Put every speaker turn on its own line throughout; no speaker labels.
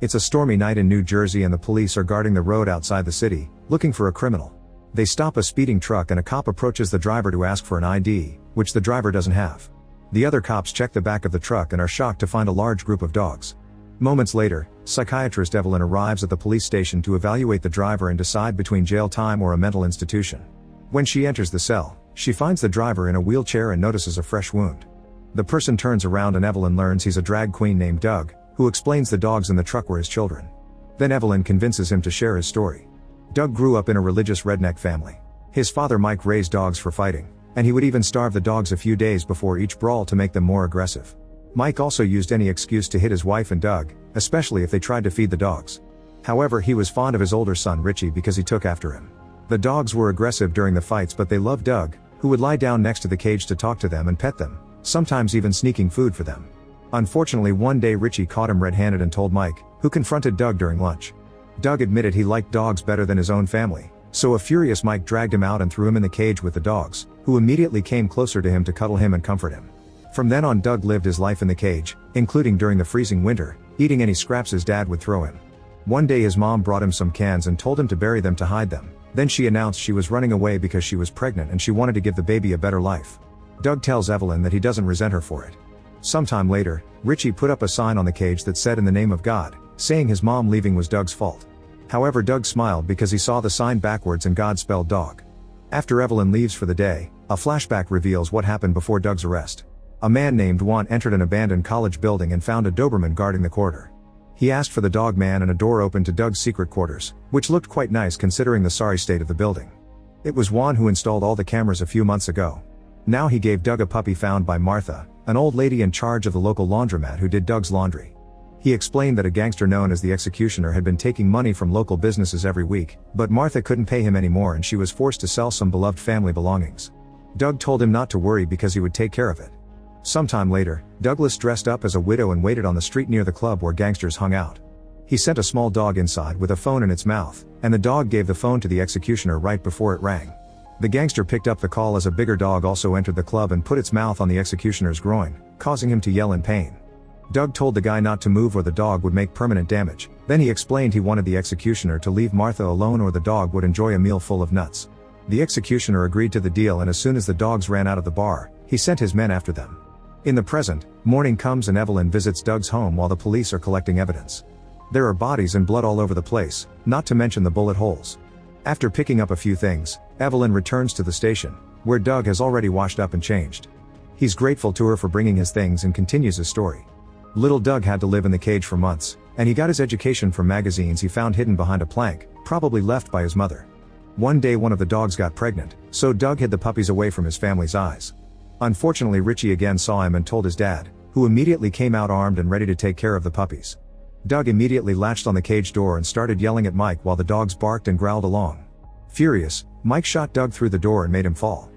It's a stormy night in New Jersey and the police are guarding the road outside the city, looking for a criminal. They stop a speeding truck and a cop approaches the driver to ask for an ID, which the driver doesn't have. The other cops check the back of the truck and are shocked to find a large group of dogs. Moments later, psychiatrist Evelyn arrives at the police station to evaluate the driver and decide between jail time or a mental institution. When she enters the cell, she finds the driver in a wheelchair and notices a fresh wound. The person turns around and Evelyn learns he's a drag queen named Doug, who explains the dogs in the truck were his children. Then Evelyn convinces him to share his story. Doug grew up in a religious redneck family. His father Mike raised dogs for fighting, and he would even starve the dogs a few days before each brawl to make them more aggressive. Mike also used any excuse to hit his wife and Doug, especially if they tried to feed the dogs. However, he was fond of his older son Richie because he took after him. The dogs were aggressive during the fights, but they loved Doug, who would lie down next to the cage to talk to them and pet them, sometimes even sneaking food for them. Unfortunately, one day Richie caught him red-handed and told Mike, who confronted Doug during lunch. Doug admitted he liked dogs better than his own family, so a furious Mike dragged him out and threw him in the cage with the dogs, who immediately came closer to him to cuddle him and comfort him. From then on, Doug lived his life in the cage, including during the freezing winter, eating any scraps his dad would throw him. One day his mom brought him some cans and told him to bury them to hide them. Then she announced she was running away because she was pregnant and she wanted to give the baby a better life. Doug tells Evelyn that he doesn't resent her for it. Sometime later, Richie put up a sign on the cage that said "In the name of God," saying his mom leaving was Doug's fault. However, Doug smiled because he saw the sign backwards and God spelled dog. After Evelyn leaves for the day, a flashback reveals what happened before Doug's arrest. A man named Juan entered an abandoned college building and found a Doberman guarding the corridor. He asked for the dog man and a door opened to Doug's secret quarters, which looked quite nice considering the sorry state of the building. It was Juan who installed all the cameras a few months ago. Now he gave Doug a puppy found by Martha, an old lady in charge of the local laundromat who did Doug's laundry. He explained that a gangster known as the Executioner had been taking money from local businesses every week, but Martha couldn't pay him anymore and she was forced to sell some beloved family belongings. Doug told him not to worry because he would take care of it. Sometime later, Douglas dressed up as a widow and waited on the street near the club where gangsters hung out. He sent a small dog inside with a phone in its mouth, and the dog gave the phone to the Executioner right before it rang. The gangster picked up the call as a bigger dog also entered the club and put its mouth on the Executioner's groin, causing him to yell in pain. Doug told the guy not to move or the dog would make permanent damage. Then he explained he wanted the Executioner to leave Martha alone or the dog would enjoy a meal full of nuts. The Executioner agreed to the deal, and as soon as the dogs ran out of the bar, he sent his men after them. In the present, morning comes and Evelyn visits Doug's home while the police are collecting evidence. There are bodies and blood all over the place, not to mention the bullet holes. After picking up a few things, Evelyn returns to the station, where Doug has already washed up and changed. He's grateful to her for bringing his things and continues his story. Little Doug had to live in the cage for months, and he got his education from magazines he found hidden behind a plank, probably left by his mother. One day one of the dogs got pregnant, so Doug hid the puppies away from his family's eyes. Unfortunately, Richie again saw him and told his dad, who immediately came out armed and ready to take care of the puppies. Doug immediately latched on the cage door and started yelling at Mike while the dogs barked and growled along. Furious, Mike shot Doug through the door and made him fall.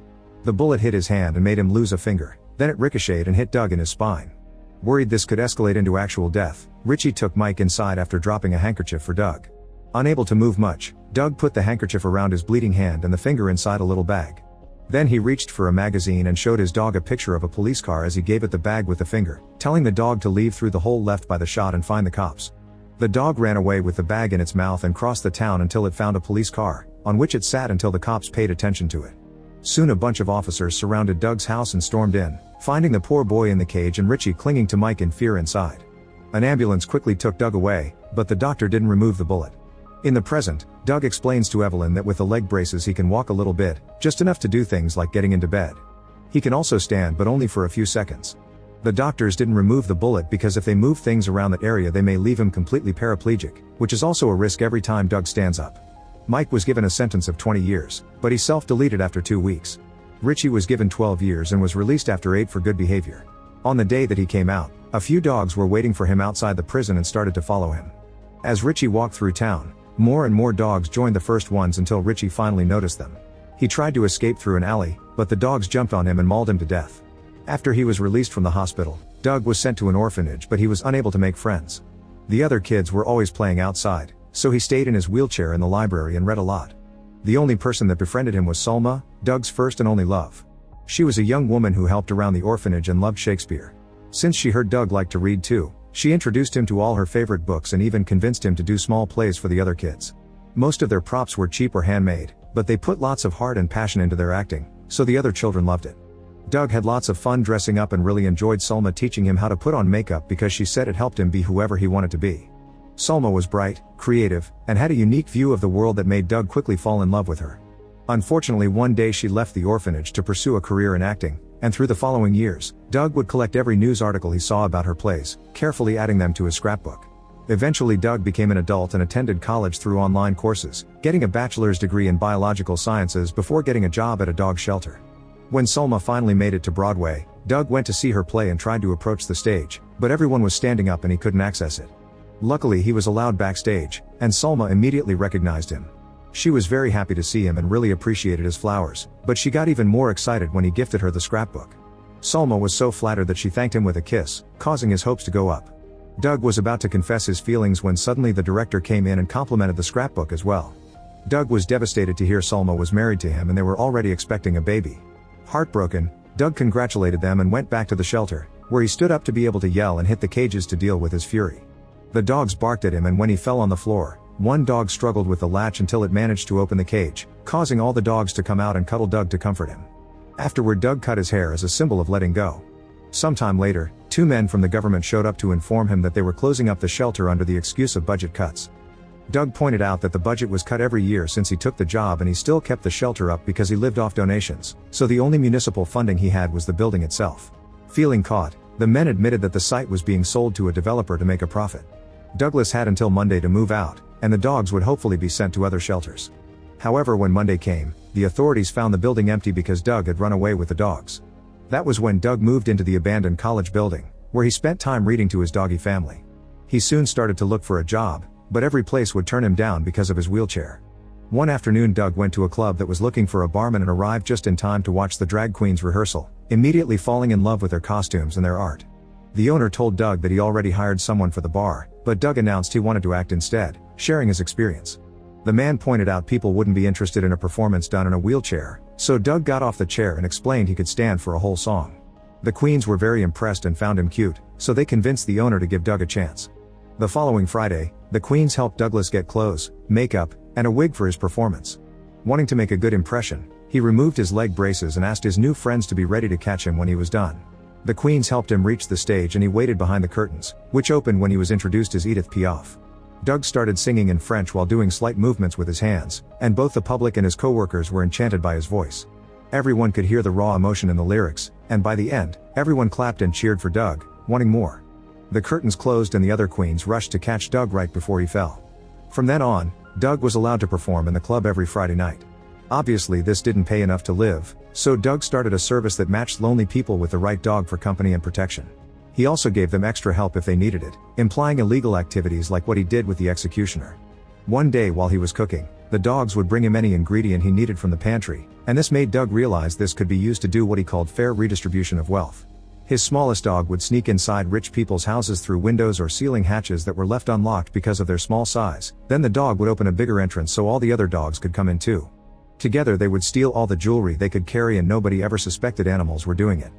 The bullet hit his hand and made him lose a finger, then it ricocheted and hit Doug in his spine. Worried this could escalate into actual death, Richie took Mike inside after dropping a handkerchief for Doug. Unable to move much, Doug put the handkerchief around his bleeding hand and the finger inside a little bag. Then he reached for a magazine and showed his dog a picture of a police car as he gave it the bag with the finger, telling the dog to leave through the hole left by the shot and find the cops. The dog ran away with the bag in its mouth and crossed the town until it found a police car, on which it sat until the cops paid attention to it. Soon a bunch of officers surrounded Doug's house and stormed in, finding the poor boy in the cage and Richie clinging to Mike in fear inside. An ambulance quickly took Doug away, but the doctor didn't remove the bullet. In the present, Doug explains to Evelyn that with the leg braces he can walk a little bit, just enough to do things like getting into bed. He can also stand, but only for a few seconds. The doctors didn't remove the bullet because if they move things around that area they may leave him completely paraplegic, which is also a risk every time Doug stands up. Mike was given a sentence of 20 years, but he self-deleted after 2 weeks. Richie was given 12 years and was released after 8 for good behavior. On the day that he came out, a few dogs were waiting for him outside the prison and started to follow him. As Richie walked through town, more and more dogs joined the first ones until Richie finally noticed them. He tried to escape through an alley, but the dogs jumped on him and mauled him to death. After he was released from the hospital, Doug was sent to an orphanage, but he was unable to make friends. The other kids were always playing outside, so he stayed in his wheelchair in the library and read a lot. The only person that befriended him was Sulma, Doug's first and only love. She was a young woman who helped around the orphanage and loved Shakespeare. Since she heard Doug liked to read too, She introduced him to all her favorite books and even convinced him to do small plays for the other kids. Most of their props were cheap or handmade, but they put lots of heart and passion into their acting, so the other children loved it. Doug had lots of fun dressing up and really enjoyed Sulma teaching him how to put on makeup because she said it helped him be whoever he wanted to be. Sulma was bright, creative, and had a unique view of the world that made Doug quickly fall in love with her. Unfortunately, one day she left the orphanage to pursue a career in acting, and through the following years, Doug would collect every news article he saw about her plays, carefully adding them to his scrapbook. Eventually Doug became an adult and attended college through online courses, getting a bachelor's degree in biological sciences before getting a job at a dog shelter. When Sulma finally made it to Broadway, Doug went to see her play and tried to approach the stage, but everyone was standing up and he couldn't access it. Luckily he was allowed backstage, and Sulma immediately recognized him. She was very happy to see him and really appreciated his flowers, but she got even more excited when he gifted her the scrapbook. Sulma was so flattered that she thanked him with a kiss, causing his hopes to go up. Doug was about to confess his feelings when suddenly the director came in and complimented the scrapbook as well. Doug was devastated to hear Sulma was married to him and they were already expecting a baby. Heartbroken, Doug congratulated them and went back to the shelter, where he stood up to be able to yell and hit the cages to deal with his fury. The dogs barked at him and when he fell on the floor, one dog struggled with the latch until it managed to open the cage, causing all the dogs to come out and cuddle Doug to comfort him. Afterward Doug cut his hair as a symbol of letting go. Sometime later, 2 men from the government showed up to inform him that they were closing up the shelter under the excuse of budget cuts. Doug pointed out that the budget was cut every year since he took the job and he still kept the shelter up because he lived off donations, so the only municipal funding he had was the building itself. Feeling caught, the men admitted that the site was being sold to a developer to make a profit. Douglas had until Monday to move out, and the dogs would hopefully be sent to other shelters. However, when Monday came, the authorities found the building empty because Doug had run away with the dogs. That was when Doug moved into the abandoned college building, where he spent time reading to his doggy family. He soon started to look for a job, but every place would turn him down because of his wheelchair. One afternoon Doug went to a club that was looking for a barman and arrived just in time to watch the drag queens rehearsal, immediately falling in love with their costumes and their art. The owner told Doug that he already hired someone for the bar, but Doug announced he wanted to act instead, sharing his experience. The man pointed out people wouldn't be interested in a performance done in a wheelchair, so Doug got off the chair and explained he could stand for a whole song. The queens were very impressed and found him cute, so they convinced the owner to give Doug a chance. The following Friday, the queens helped Douglas get clothes, makeup, and a wig for his performance. Wanting to make a good impression, he removed his leg braces and asked his new friends to be ready to catch him when he was done. The queens helped him reach the stage and he waited behind the curtains, which opened when he was introduced as Edith Piaf. Doug started singing in French while doing slight movements with his hands, and both the public and his co-workers were enchanted by his voice. Everyone could hear the raw emotion in the lyrics, and by the end, everyone clapped and cheered for Doug, wanting more. The curtains closed and the other queens rushed to catch Doug right before he fell. From then on, Doug was allowed to perform in the club every Friday night. Obviously this didn't pay enough to live, so Doug started a service that matched lonely people with the right dog for company and protection. He also gave them extra help if they needed it, implying illegal activities like what he did with the executioner. One day while he was cooking, the dogs would bring him any ingredient he needed from the pantry, and this made Doug realize this could be used to do what he called fair redistribution of wealth. His smallest dog would sneak inside rich people's houses through windows or ceiling hatches that were left unlocked because of their small size, then the dog would open a bigger entrance so all the other dogs could come in too. Together they would steal all the jewelry they could carry and nobody ever suspected animals were doing it.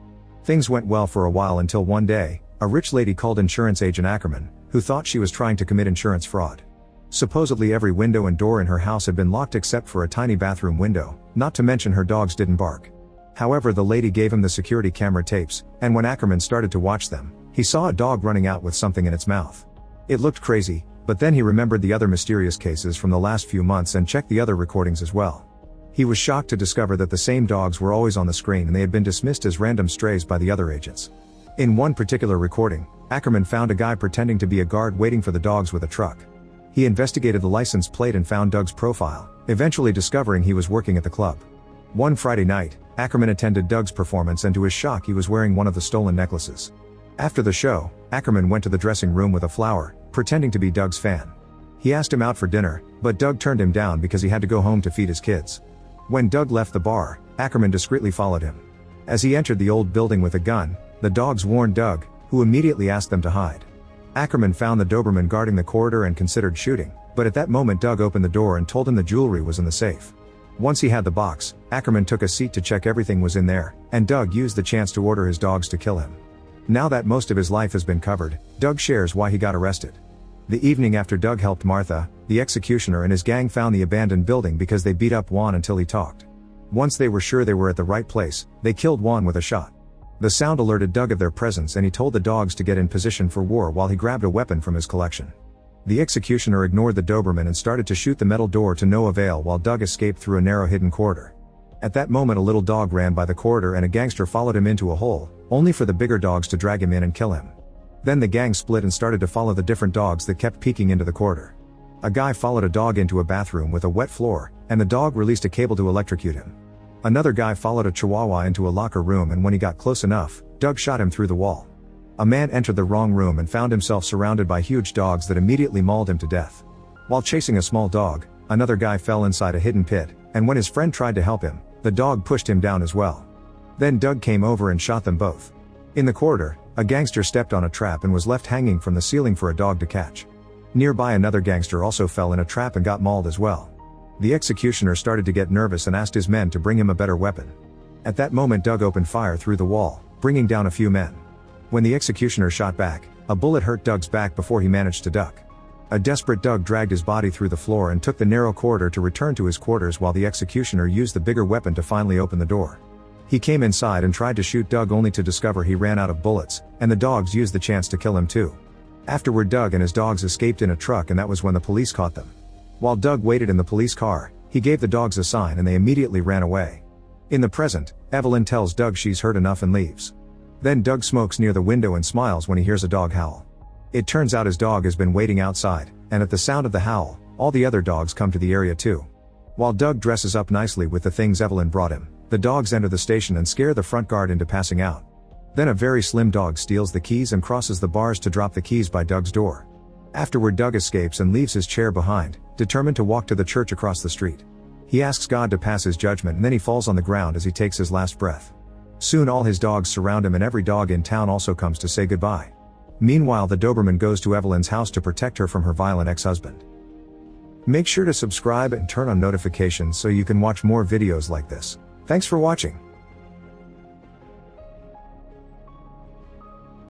Things went well for a while until one day, a rich lady called insurance agent Ackerman, who thought she was trying to commit insurance fraud. Supposedly every window and door in her house had been locked except for a tiny bathroom window, not to mention her dogs didn't bark. However, the lady gave him the security camera tapes, and when Ackerman started to watch them, he saw a dog running out with something in its mouth. It looked crazy, but then he remembered the other mysterious cases from the last few months and checked the other recordings as well. He was shocked to discover that the same dogs were always on the screen and they had been dismissed as random strays by the other agents. In one particular recording, Ackerman found a guy pretending to be a guard waiting for the dogs with a truck. He investigated the license plate and found Doug's profile, eventually discovering he was working at the club. One Friday night, Ackerman attended Doug's performance and to his shock he was wearing one of the stolen necklaces. After the show, Ackerman went to the dressing room with a flower, pretending to be Doug's fan. He asked him out for dinner, but Doug turned him down because he had to go home to feed his kids. When Doug left the bar, Ackerman discreetly followed him. As he entered the old building with a gun, the dogs warned Doug, who immediately asked them to hide. Ackerman found the Doberman guarding the corridor and considered shooting, but at that moment Doug opened the door and told him the jewelry was in the safe. Once he had the box, Ackerman took a seat to check everything was in there, and Doug used the chance to order his dogs to kill him. Now that most of his life has been covered, Doug shares why he got arrested. The evening after Doug helped Martha, the executioner and his gang found the abandoned building because they beat up Juan until he talked. Once they were sure they were at the right place, they killed Juan with a shot. The sound alerted Doug of their presence and he told the dogs to get in position for war while he grabbed a weapon from his collection. The executioner ignored the Doberman and started to shoot the metal door to no avail while Doug escaped through a narrow hidden corridor. At that moment a little dog ran by the corridor and a gangster followed him into a hole, only for the bigger dogs to drag him in and kill him. Then the gang split and started to follow the different dogs that kept peeking into the corridor. A guy followed a dog into a bathroom with a wet floor, and the dog released a cable to electrocute him. Another guy followed a chihuahua into a locker room and when he got close enough, Doug shot him through the wall. A man entered the wrong room and found himself surrounded by huge dogs that immediately mauled him to death. While chasing a small dog, another guy fell inside a hidden pit, and when his friend tried to help him, the dog pushed him down as well. Then Doug came over and shot them both. In the corridor, a gangster stepped on a trap and was left hanging from the ceiling for a dog to catch. Nearby another gangster also fell in a trap and got mauled as well. The executioner started to get nervous and asked his men to bring him a better weapon. At that moment Doug opened fire through the wall, bringing down a few men. When the executioner shot back, a bullet hurt Doug's back before he managed to duck. A desperate Doug dragged his body through the floor and took the narrow corridor to return to his quarters while the executioner used the bigger weapon to finally open the door. He came inside and tried to shoot Doug only to discover he ran out of bullets, and the dogs used the chance to kill him too. Afterward Doug and his dogs escaped in a truck and that was when the police caught them. While Doug waited in the police car, he gave the dogs a sign and they immediately ran away. In the present, Evelyn tells Doug she's heard enough and leaves. Then Doug smokes near the window and smiles when he hears a dog howl. It turns out his dog has been waiting outside, and at the sound of the howl, all the other dogs come to the area too. While Doug dresses up nicely with the things Evelyn brought him, the dogs enter the station and scare the front guard into passing out. Then a very slim dog steals the keys and crosses the bars to drop the keys by Doug's door. Afterward Doug escapes and leaves his chair behind, determined to walk to the church across the street. He asks God to pass his judgment and then he falls on the ground as he takes his last breath. Soon all his dogs surround him and every dog in town also comes to say goodbye. Meanwhile the Doberman goes to Evelyn's house to protect her from her violent ex-husband. Make sure to subscribe and turn on notifications so you can watch more videos like this. Thanks for watching.